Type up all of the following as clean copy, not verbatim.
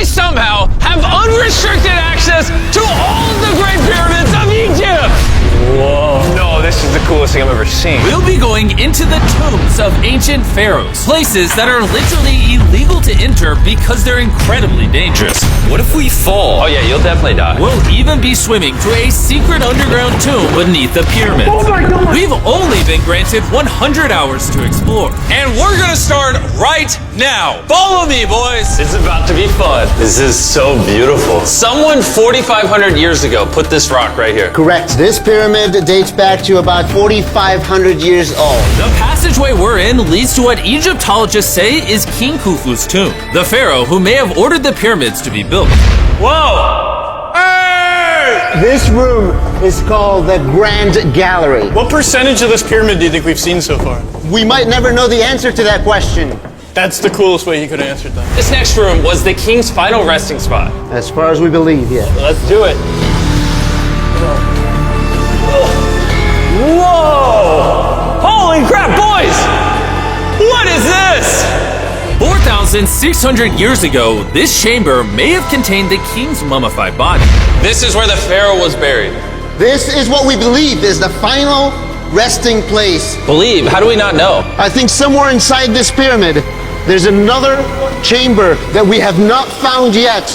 I somehow have unrestricted access to all of the Great Pyramids of Egypt! Whoa. No, this is the coolest thing I've ever seen. We'll be going into the tombs of ancient pharaohs, places that are literally illegal to enter because they're incredibly dangerous. What if we fall? Oh yeah, you'll definitely die. We'll even be swimming through a secret underground tomb beneath the pyramids. Oh my God! We've only been granted 100 hours to explore. And we're gonna start right now. Follow me, boys. It's about to be fun. This is so beautiful. Someone 4,500 years ago put this rock right here. Correct. This pyramid dates back to about 4,500 years old. The passageway we're in leads to what Egyptologists say is King Khufu's tomb, the pharaoh who may have ordered the pyramids to be built. Whoa! Hey! This room is called the Grand Gallery. What percentage of this pyramid do you think we've seen so far? We might never know the answer to that question. That's the coolest way he could have answered that. This next room was the king's final resting spot. As far as we believe, yeah. Let's do it. Whoa! Holy crap, boys! What is this? 4,600 years ago, this chamber may have contained the king's mummified body. This is where the pharaoh was buried. This is what we believe is the final resting place. Believe? How do we not know? I think somewhere inside this pyramid, there's another chamber that we have not found yet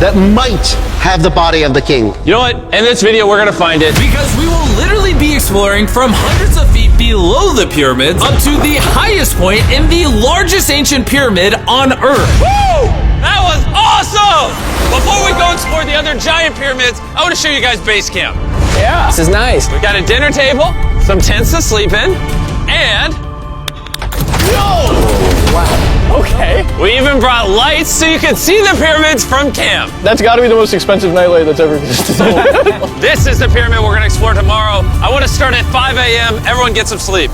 that might have the body of the king. You know what? In this video, we're gonna find it. Because we will literally be exploring from hundreds of feet below the pyramids up to the highest point in the largest ancient pyramid on Earth. Woo! That was awesome! Before we go explore the other giant pyramids, I want to show you guys base camp. Yeah. This is nice. We got a dinner table, some tents to sleep in, and Okay. we even brought lights so you can see the pyramids from camp. That's got to be the most expensive nightlight that's ever existed. This is the pyramid we're gonna explore tomorrow. I want to start at 5 a.m. Everyone get some sleep.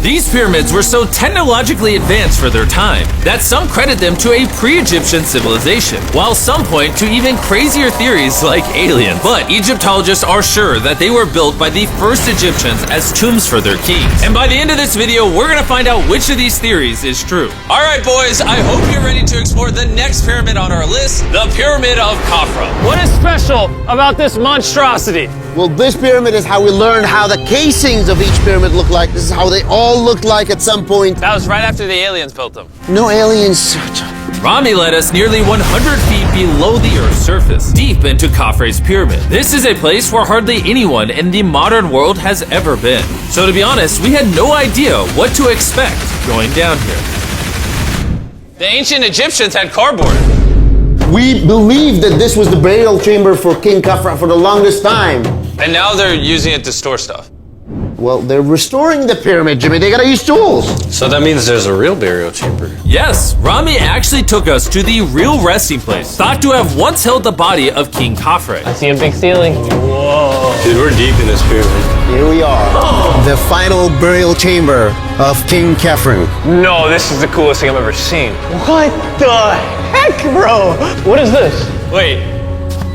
These pyramids were so technologically advanced for their time that some credit them to a pre-Egyptian civilization, while some point to even crazier theories like aliens. But Egyptologists are sure that they were built by the first Egyptians as tombs for their kings. And by the end of this video, we're gonna find out which of these theories is true. All right, boys, I hope you're ready to explore the next pyramid on our list, the Pyramid of Khafra. What is special about this monstrosity? Well, this pyramid is how we learned how the casings of each pyramid look like. This is how they all looked like at some point. That was right after the aliens built them. No aliens. Rami led us nearly 100 feet below the Earth's surface, deep into Khafre's pyramid. This is a place where hardly anyone in the modern world has ever been. So to be honest, we had no idea what to expect going down here. The ancient Egyptians had cardboard. We believe that this was the burial chamber for King Khafra for the longest time. And now they're using it to store stuff. Well, they're restoring the pyramid, Jimmy. They gotta use tools. So that means there's a real burial chamber. Yes, Rami actually took us to the real resting place, thought to have once held the body of King Khafre. I see a big ceiling. Whoa. Dude, we're deep in this pyramid. Here we are. The final burial chamber of King Khafre. No, this is the coolest thing I've ever seen. What the heck, bro? What is this? Wait,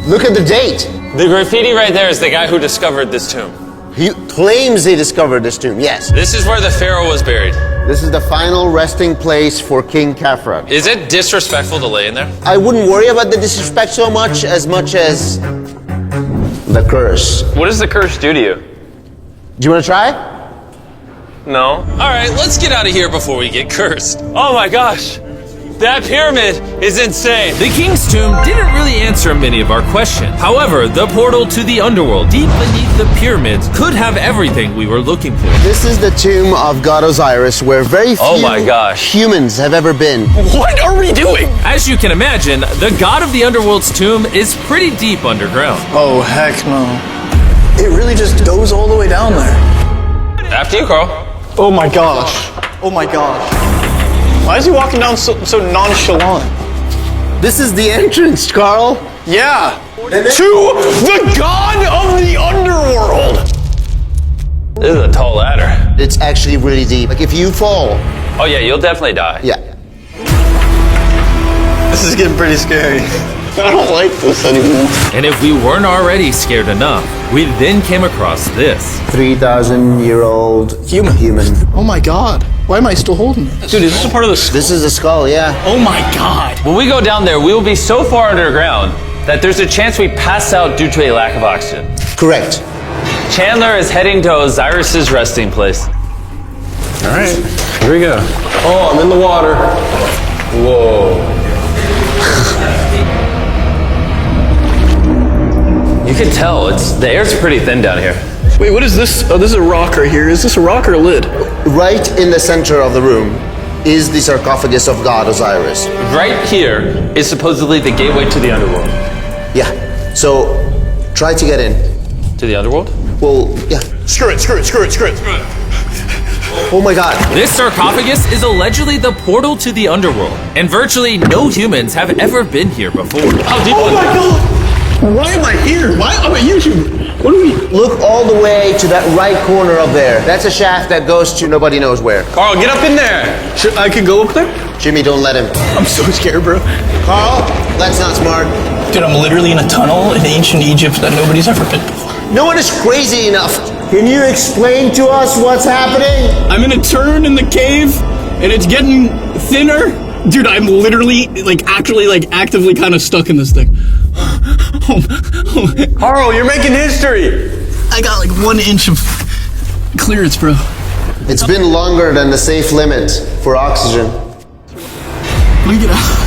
Look at the date. the graffiti right there is the guy who discovered this tomb. He claims he discovered this tomb, yes. This is where the pharaoh was buried. This is the final resting place for King Khafra. Is it disrespectful to lay in there? I wouldn't worry about the disrespect so much as the curse. What does the curse do to you? Do you want to try? No. All right, let's get out of here before we get cursed. Oh my gosh, that pyramid is insane. The king's tomb didn't really answer many of our questions. However, the portal to the underworld deep beneath the pyramids could have everything we were looking for. This is the tomb of God Osiris, where very few Oh my gosh. humans have ever been. What are we doing? As you can imagine, the god of the underworld's tomb is pretty deep underground. Oh, heck no. It really just goes all the way down there. After you, Carl. Oh my gosh. Oh my gosh. Why is he walking down so nonchalant? This is the entrance, Carl. Yeah. To the god of the underworld. This is a tall ladder. It's actually really deep. Like if you fall, Oh yeah, you'll definitely die. yeah. This is getting pretty scary. I don't like this anymore. And if we weren't already scared enough, we then came across this. 3,000-year-old human. Oh my god. Why am I still holding this? Dude, is this a part of the skull? This is a skull, yeah. Oh my god. When we go down there, we will be so far underground that there's a chance we pass out due to a lack of oxygen. Correct. Chandler is heading to Osiris's resting place. All right, here we go. Oh, I'm in the water. Whoa. You can tell, the air's pretty thin down here. Wait, what is this? Oh, this is a rock right here. Is this a rock or a lid? Right in the center of the room is the sarcophagus of God Osiris. Right here is supposedly the gateway to the underworld. Yeah. So try to get in. To the underworld? Well, yeah. Screw it. Oh my god. This sarcophagus is allegedly the portal to the underworld, and virtually no humans have ever been here before. How deep Oh was my it? god. Why am I here? Why am I YouTuber? What are we? Look all the way to that right corner up there. That's a shaft that goes to nobody knows where. Carl, get up in there! I could go up there? Jimmy, don't let him. I'm so scared, bro. Carl, that's not smart. Dude, I'm literally in a tunnel in ancient Egypt that nobody's ever been before. No one is crazy enough. Can you explain to us what's happening? I'm in a turn in the cave, and it's getting thinner. Dude, I'm literally, actively kind of stuck in this thing. Carl, you're making history. I got like 1 inch of clearance, bro. It's been longer than the safe limit for oxygen. Let me get out.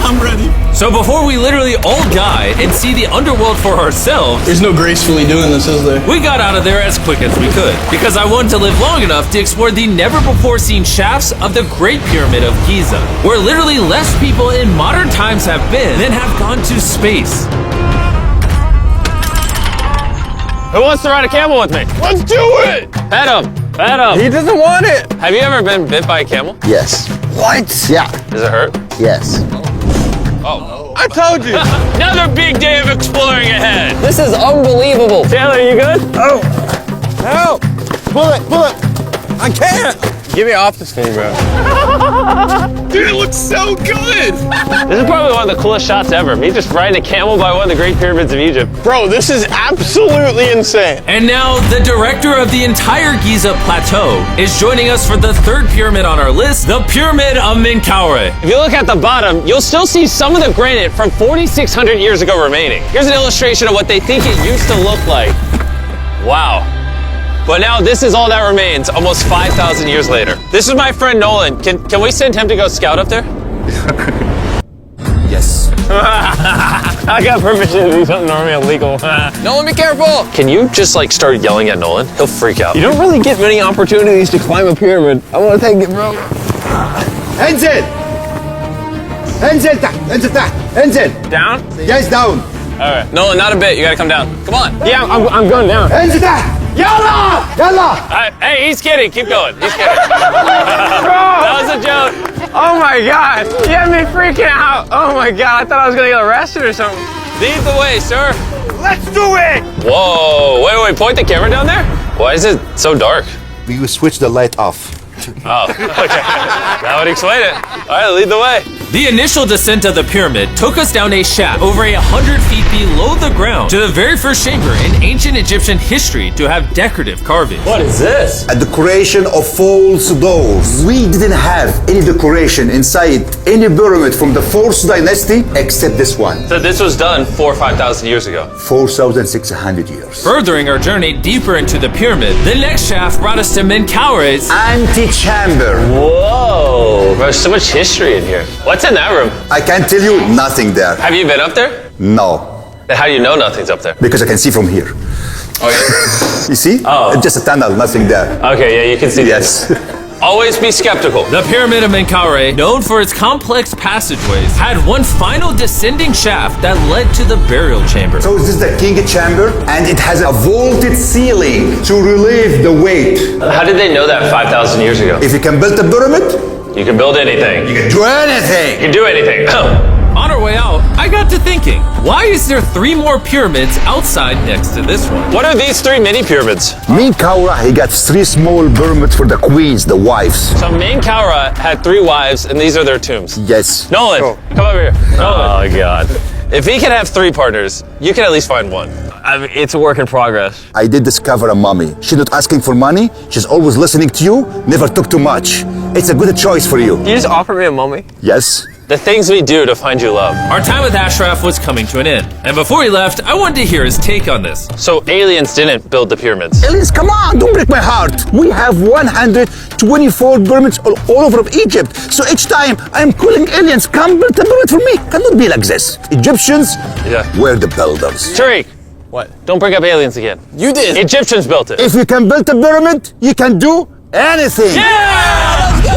I'm ready. So before we literally all die and see the underworld for ourselves, There's no gracefully doing this, is there? we got out of there as quick as we could, because I wanted to live long enough to explore the never-before-seen shafts of the Great Pyramid of Giza, where literally less people in modern times have been than have gone to space. Who wants to ride a camel with me? Let's do it! Pet him! Pet him! He doesn't want it. Have you ever been bit by a camel? Yes. What? Yeah. Does it hurt? Yes. Oh. I told you. Another big day of exploring ahead! This is unbelievable. Taylor, you good? Oh, help! Pull it. I can't. Get me off this thing, bro. Dude, it looks so good! This is probably one of the coolest shots ever. Me just riding a camel by one of the Great Pyramids of Egypt. Bro, this is absolutely insane. And now, the director of the entire Giza Plateau is joining us for the third pyramid on our list, the Pyramid of Menkaure. If you look at the bottom, you'll still see some of the granite from 4,600 years ago remaining. Here's an illustration of what they think it used to look like. Wow. But now this is all that remains, almost 5,000 years later. This is my friend Nolan. Can we send him to go scout up there? Yes. I got permission to do something normally illegal. Nolan, be careful. Can you just start yelling at Nolan? He'll freak out. You don't really get many opportunities to climb a pyramid. I want to take it, bro. Ensign! Ensign! Down? Yes, down. All right. Nolan, not a bit. You gotta come down. Come on. Yeah, I'm going down. Ensign! Yalla! Hey, he's kidding. Keep going. He's kidding. That was a joke. Oh my god, you had me freaking out. Oh my god, I thought I was gonna get arrested or something. Lead the way, sir. Let's do it! Whoa. Wait. Point the camera down there. Why is it so dark? We switch the light off. Oh, okay. That would explain it. All right, lead the way. The initial descent of the pyramid took us down a shaft over 100 feet below the ground to the very first chamber in ancient Egyptian history to have decorative carving. What is this? A decoration of false doors. We didn't have any decoration inside any pyramid from the 4th dynasty except this one. So this was done 4,000 or 5,000 years ago. 4,600 years. Furthering our journey deeper into the pyramid, the next shaft brought us to Menkaure's Antechamber. Whoa. There's so much history in here. What's in that room? I can tell you nothing there. Have you been up there? No. Then how do you know nothing's up there? Because I can see from here. Oh, yeah. You see? Oh. It's just a tunnel, nothing there. Okay, yeah, you can see Yes. Always be skeptical. The Pyramid of Menkaure, known for its complex passageways, had one final descending shaft that led to the burial chamber. So this is the king chamber, and it has a vaulted ceiling to relieve the weight. How did they know that 5,000 years ago? If you can build a pyramid, You can build anything. you can do anything. You can do anything. On our our way out, I got to thinking, why is there 3 more pyramids outside next to this one? What are these 3 mini pyramids? Me, Kaura, he got 3 small pyramids for the queens, the wives. So Main Kaura had 3 wives, and these are their tombs. Yes. Nolan, come over here. Nolan. Oh, God. If he can have 3 partners, you can at least find 1. I mean, it's a work in progress. I did discover a mummy. She's not asking for money. She's always listening to you. Never took too much. It's a good choice for you. You just offer me a mummy? Yes. The things we do to find you love. Our time with Ashraf was coming to an end, and before he left, I wanted to hear his take on this. So aliens didn't build the pyramids. Aliens, come on, don't break my heart. We have 124 pyramids all over Egypt. So each time I'm calling aliens, come build a pyramid for me. Cannot be like this. Egyptians were the builders. Tariq. What? Don't bring up aliens again. You did. Egyptians built it. If you can build a pyramid, you can do anything. Yeah! Let's go!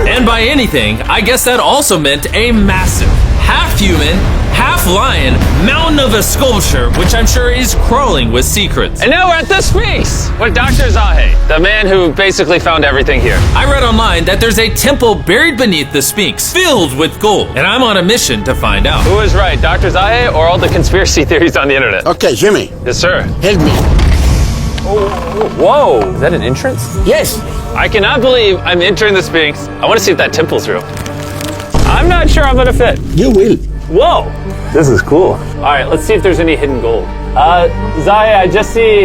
And by anything, I guess that also meant a massive, half-human, half-lion mountain of a sculpture, which I'm sure is crawling with secrets. And now we're at the Sphinx with Dr. Zahe, the man who basically found everything here. I read online that there's a temple buried beneath the Sphinx, filled with gold, and I'm on a mission to find out. Who is right, Dr. Zahe or all the conspiracy theories on the internet? Okay, Jimmy, Yes, sir. help me. Whoa, is that an entrance? Yes. I cannot believe I'm entering the Sphinx. I want to see if that temple's real. I'm not sure I'm gonna fit. You will. Whoa, this is cool. All right, let's see if there's any hidden gold. Zahe, I just see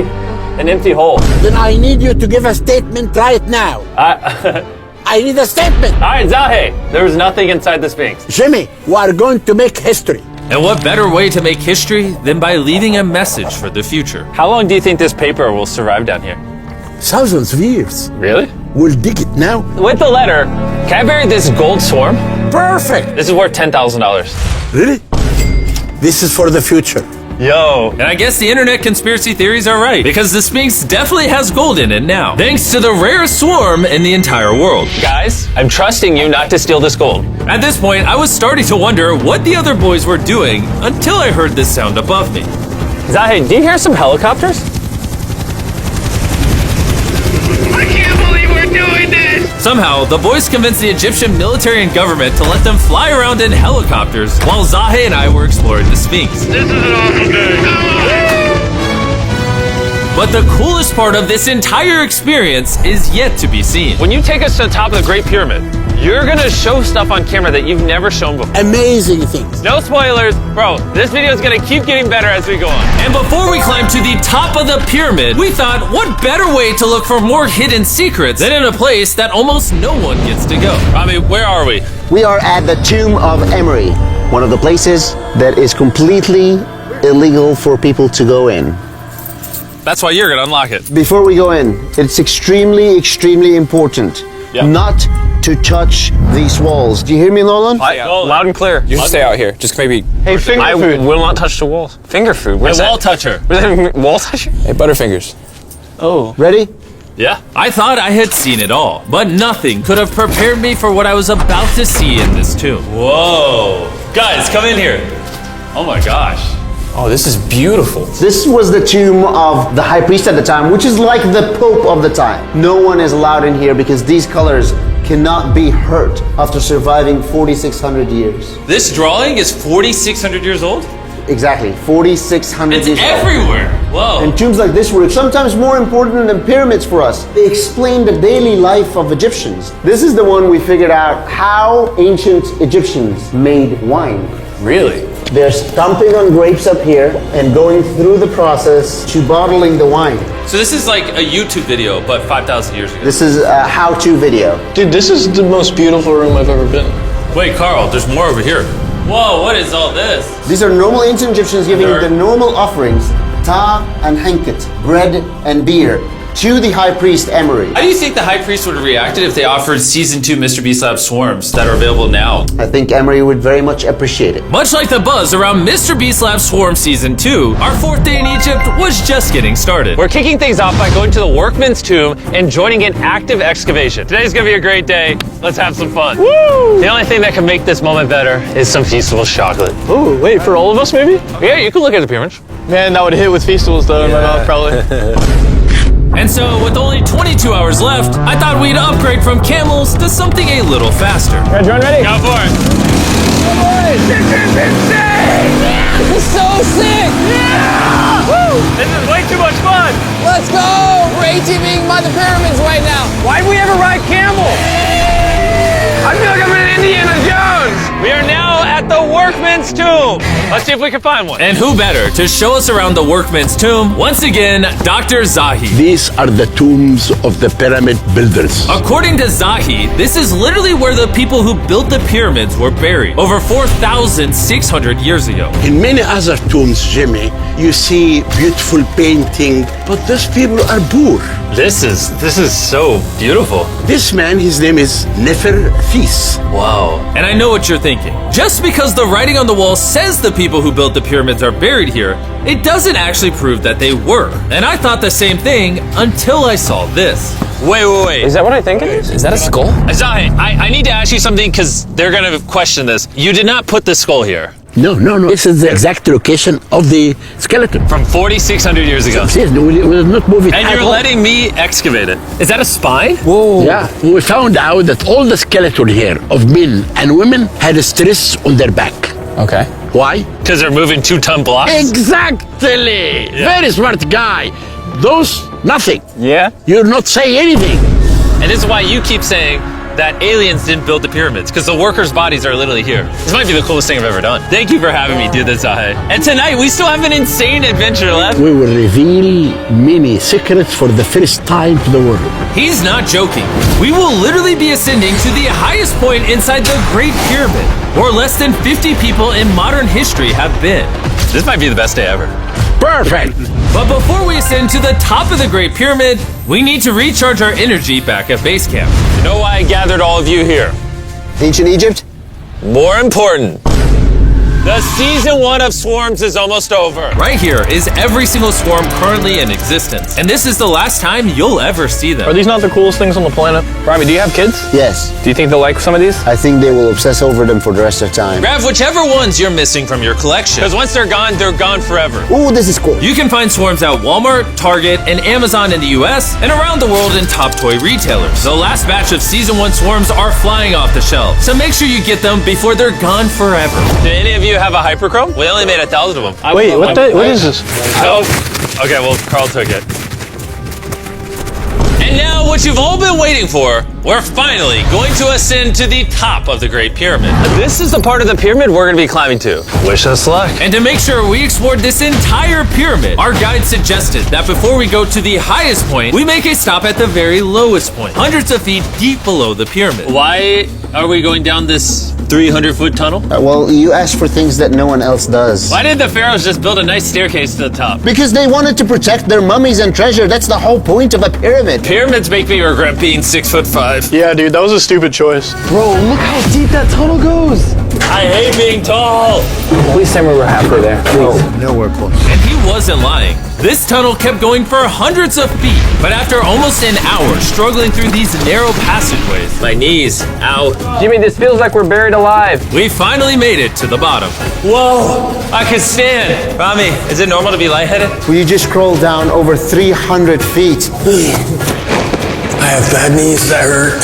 an empty hole. Then I need you to give a statement right now. I need a statement. All right, Zahe, there was nothing inside the Sphinx. Jimmy, we are going to make history. And what better way to make history than by leaving a message for the future? How long do you think this paper will survive down here? Thousands of years. Really? We'll dig it now. With the letter, can I bury this gold swarm? Perfect. This is worth $10,000. Really? This is for the future. Yo. And I guess the internet conspiracy theories are right, because the Sphinx definitely has gold in it now, thanks to the rarest swarm in the entire world. Guys, I'm trusting you not to steal this gold. At this point, I was starting to wonder what the other boys were doing until I heard this sound above me. Zahe, do you hear some helicopters? I can't believe we're doing this! Somehow, the boys convinced the Egyptian military and government to let them fly around in helicopters while Zahe and I were exploring the Sphinx. This is an awesome day. But the coolest part of this entire experience is yet to be seen. When you take us to the top of the Great Pyramid, you're gonna show stuff on camera that you've never shown before. Amazing things. No spoilers. Bro, this video is gonna keep getting better as we go on. And before we climb to the top of the pyramid, we thought, what better way to look for more hidden secrets than in a place that almost no one gets to go? Rami, where are we? We are at the tomb of Emery, one of the places that is completely illegal for people to go in. That's why you're gonna unlock it. Before we go in, it's extremely, extremely important not to touch these walls. Do you hear me, Nolan? Loud and clear. You should stay out here. Just maybe. Hey, finger food. I will not touch the walls. Finger food. Where's A that? wall toucher. Where's that wall toucher? Hey, Butterfingers. Oh. Ready? Yeah. I thought I had seen it all, but nothing could have prepared me for what I was about to see in this tomb. Whoa. Guys, come in here. Oh my gosh. Oh, this is beautiful. This was the tomb of the high priest at the time, which is like the pope of the time. No one is allowed in here because these colors cannot be hurt after surviving 4,600 years. This drawing is 4,600 years old? Exactly, 4,600 It's years old. everywhere. Whoa. And tombs like this were sometimes more important than pyramids for us. They explain the daily life of Egyptians. This is the one we figured out how ancient Egyptians made wine. Really? They're stomping on grapes up here and going through the process to bottling the wine. So this is like a YouTube video, but 5,000 years ago. This is a how-to video. Dude, this is the most beautiful room I've ever been. Wait, Carl, there's more over here. Whoa, what is all this? These are normal ancient Egyptians giving Dirt. the normal offerings, ta and henket, bread and beer, to the high priest Emery. How do you think the high priest would have reacted if they offered season 2 MrBeast Lab swarms that are available now? I think Emery would very much appreciate it. Much like the buzz around MrBeast Lab Swarm Season 2, our 4th day in Egypt was just getting started. We're kicking things off by going to the workman's tomb and joining an active excavation. Today's gonna be a great day. Let's have some fun. Woo! The only thing that can make this moment better is some Feastables chocolate. Oh, wait, for all of us maybe? Yeah, you can look at the pyramids. Man, that would hit with Feastables though in my mouth probably. And so, with only 22 hours left, I thought we'd upgrade from camels to something a little faster. Ready? Go for it. insane! This is so sick! Yeah! Woo! This is way too much fun! Let's go! We're ATVing by the pyramids right now. Why'd we ever ride camel? I feel like I'm in Indiana Jones! We are now at the workman's tomb. Let's see if we can find one. And who better to show us around the workman's tomb? Once again, Dr. Zahi. These are the tombs of the pyramid builders. According to Zahi, this is literally where the people who built the pyramids were buried over 4,600 years ago. In many other tombs, Jimmy, you see beautiful painting, but those people are poor. This is so beautiful. This man, his name is Neferthes. Wow. And I know what you're thinking. Just because the writing on the wall says the people who built the pyramids are buried here, it doesn't actually prove that they were. And I thought the same thing until I saw this. Wait. Is that what I think it is? Is that a skull? Zahi, I need to ask you something because they're going to question this. You did not put the skull here. No. This is the exact location of the skeleton. From 4,600 years ago. Yes, we will not move it And at you're all. letting me excavate it. Is that a spine? Whoa. Yeah, we found out that all the skeleton here of men and women had a stress on their back. Okay. Why? Because they're moving 2-ton blocks? Exactly. Very smart guy. Those, nothing. Yeah? You're not saying anything. And this is why you keep saying that aliens didn't build the pyramids, because the workers' bodies are literally here. This might be the coolest thing I've ever done. Thank you for having me do this, Zahi. And tonight, we still have an insane adventure left. We will reveal many secrets for the first time to the world. He's not joking. We will literally be ascending to the highest point inside the Great Pyramid, where less than 50 people in modern history have been. This might be the best day ever. Perfect. But before we ascend to the top of the Great Pyramid, we need to recharge our energy back at base camp. You know why I gathered all of you here? Ancient Egypt? More important, the season 1 of Swarms is almost over. Right here is every single swarm currently in existence, and this is the last time you'll ever see them. Are these not the coolest things on the planet? Robbie, do you have kids? Yes. Do you think they'll like some of these? I think they will obsess over them for the rest of time. Grab whichever ones you're missing from your collection, because once they're gone forever. Ooh, this is cool. You can find swarms at Walmart, Target, and Amazon in the US, and around the world in top toy retailers. The last batch of Season 1 swarms are flying off the shelf, so make sure you get them before they're gone forever. Do any of you have a hyperchrome? We only made 1,000 of them. Wait, what is this? Oh, okay, well, Carl took it. And now, what you've all been waiting for, we're finally going to ascend to the top of the Great Pyramid. This is the part of the pyramid we're going to be climbing to. Wish us luck. And to make sure we explored this entire pyramid, our guide suggested that before we go to the highest point, we make a stop at the very lowest point, hundreds of feet deep below the pyramid. Why are we going down this 300-foot tunnel? Well, you asked for things that no one else does. Why did the pharaohs just build a nice staircase to the top? Because they wanted to protect their mummies and treasure. That's the whole point of a pyramid. Pyramids make me regret being 6'5". Yeah, dude, that was a stupid choice. Bro, look how deep that tunnel goes. I hate being tall. Please tell me we're halfway there. Please. Nowhere close. And he wasn't lying. This tunnel kept going for hundreds of feet, but after almost an hour struggling through these narrow passageways, My knees, ow. Jimmy, this feels like we're buried alive. we finally made it to the bottom. Whoa, I can stand. Rami, is it normal to be lightheaded? Well, you just crawled down over 300 feet. I have bad knees that hurt.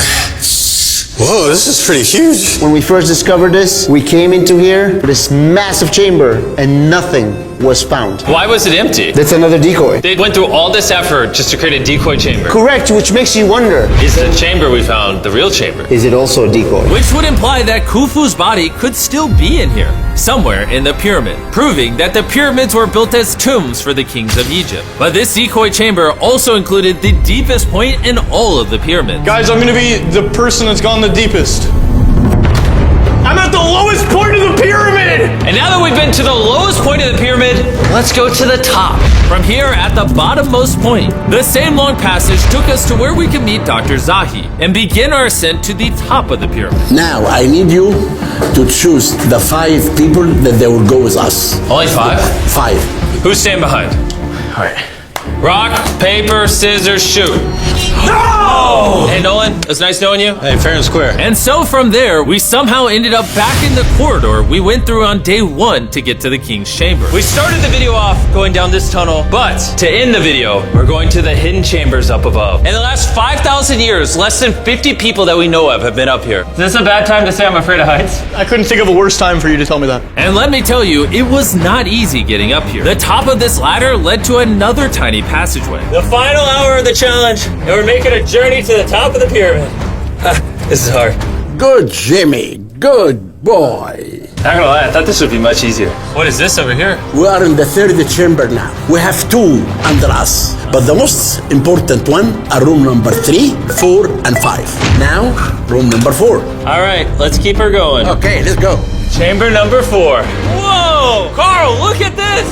Whoa, this is pretty huge. When we first discovered this, we came into here, this massive chamber, and nothing was found. Why was it empty? That's another decoy. They went through all this effort just to create a decoy chamber. Correct, which makes you wonder, Is the chamber we found the real chamber? is it also a decoy? Which would imply that Khufu's body could still be in here, somewhere in the pyramid, proving that the pyramids were built as tombs for the kings of Egypt. But this decoy chamber also included the deepest point in all of the pyramids. Guys, I'm gonna be the person that's gone the deepest. I'm at the lowest point of the pyramid! And now that we've been to the lowest point of the pyramid, let's go to the top. From here, at the bottommost point, the same long passage took us to where we could meet Dr. Zahi and begin our ascent to the top of the pyramid. Now, I need you to choose the 5 people that they will go with us. Only 5? 5. Who's staying behind? Alright. Rock, paper, scissors, shoot. No! Whoa! Hey, Nolan, it was nice knowing you. Hey, fair and square. And so from there, we somehow ended up back in the corridor we went through on day 1 to get to the King's Chamber. We started the video off going down this tunnel, but to end the video, we're going to the hidden chambers up above. In the last 5,000 years, less than 50 people that we know of have been up here. Is this a bad time to say I'm afraid of heights? I couldn't think of a worse time for you to tell me that. And let me tell you, it was not easy getting up here. The top of this ladder led to another tiny passageway. The final hour of the challenge, and we're making a journey to the top of the pyramid. This is hard. Good, Jimmy. Good boy. Not gonna lie, I thought this would be much easier. What is this over here? We are in the third chamber now. We have 2 under us. But the most important one are room number 3, 4, and 5. Now, room number 4. All right, let's keep her going. Okay, let's go. Chamber number 4. Whoa! Carl, look at this!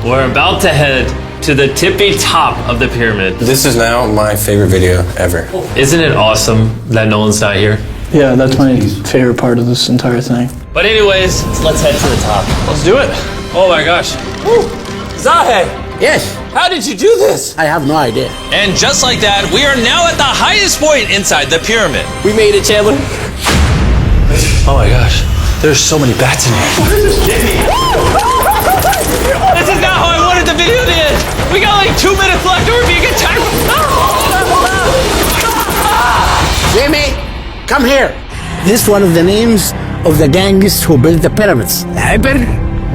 We're about to head to the tippy top of the pyramid. This is now my favorite video ever. Isn't it awesome that Nolan's not here? Yeah, that's my favorite part of this entire thing. But anyways, let's head to the top. Let's do it. Oh my gosh. Woo! Zahe, Yes, how did you do this? I have no idea. And just like that, we are now at the highest point inside the pyramid. We made it, Chandler. Oh my gosh. There's so many bats in here. This is not how I wanted the video to end. We got like 2 minutes left and we're being attacked. Jimmy, come here. This is one of the names of the gangs who built the pyramids. Hyper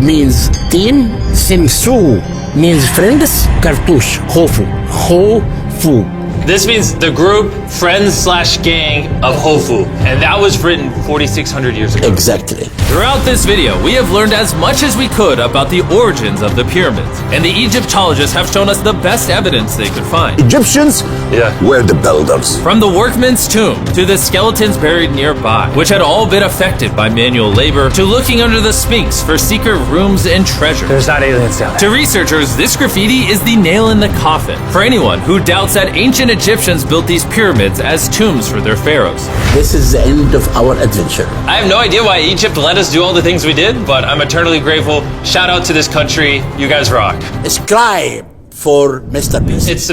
means team, Simsu means friends, Cartouche, Hofu, Hofu. This means the group, friends/gang of Hofu. And that was written 4,600 years ago. Exactly. Throughout this video, we have learned as much as we could about the origins of the pyramids, and the Egyptologists have shown us the best evidence they could find. Egyptians Yeah. were the builders. From the workman's tomb, to the skeletons buried nearby, which had all been affected by manual labor, to looking under the Sphinx for secret rooms and treasure. There's not aliens down there. To researchers, this graffiti is the nail in the coffin for anyone who doubts that ancient Egyptians built these pyramids as tombs for their pharaohs. This is the end of our adventure. I have no idea why Egypt let us do all the things we did, but I'm eternally grateful. Shout out to this country. You guys rock. Subscribe for MrBeast. It's